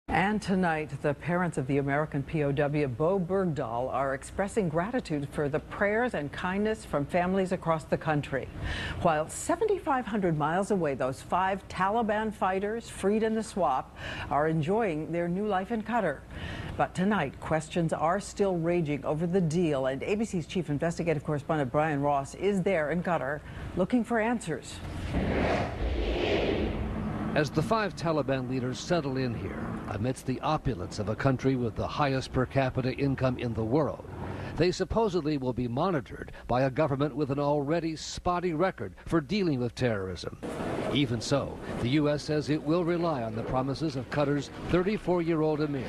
And tonight, the parents of the American POW Bowe Bergdahl are expressing gratitude for the prayers and kindness from families across the country. While 7,500 miles away, those 5 Taliban fighters freed in the swap are enjoying their new life in Qatar. But tonight, questions are still raging over the deal, and ABC's chief investigative correspondent Brian Ross is there in Qatar looking for answers. As the 5 Taliban leaders settle in here, amidst the opulence of a country with the highest per capita income in the world, they supposedly will be monitored by a government with an already spotty record for dealing with terrorism. Even so, the U.S. says it will rely on the promises of Qatar's 34-year-old emir.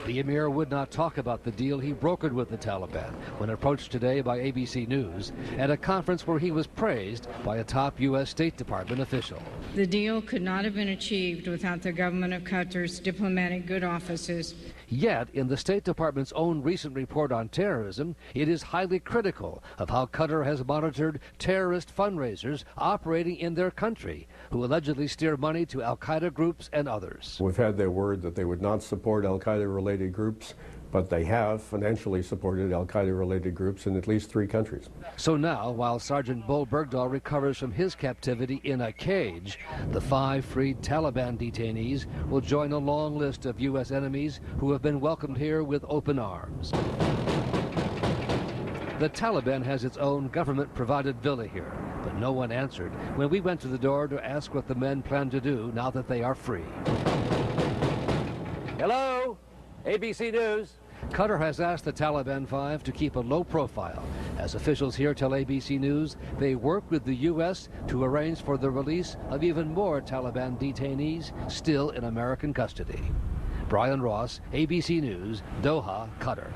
The emir would not talk about the deal he brokered with the Taliban when approached today by ABC News at a conference where he was praised by a top U.S. State Department official. The deal could not have been achieved without the government of Qatar's diplomatic good offices. Yet, in the State Department's own recent report on terrorism, it is highly critical of how Qatar has monitored terrorist fundraisers operating in their country, who allegedly steer money to al-Qaeda groups and others. We've had their word that they would not support al-Qaeda-related groups, but they have financially supported al-Qaeda-related groups in at least 3 countries. So now, while Sergeant Bowe Bergdahl recovers from his captivity in a cage, the 5 freed Taliban detainees will join a long list of U.S. enemies who have been welcomed here with open arms. The Taliban has its own government-provided villa here, but no one answered when we went to the door to ask what the men plan to do now that they are free. Hello, ABC News. Qatar has asked the Taliban 5 to keep a low profile. As officials here tell ABC News, they work with the U.S. to arrange for the release of even more Taliban detainees still in American custody. Brian Ross, ABC News, Doha, Qatar.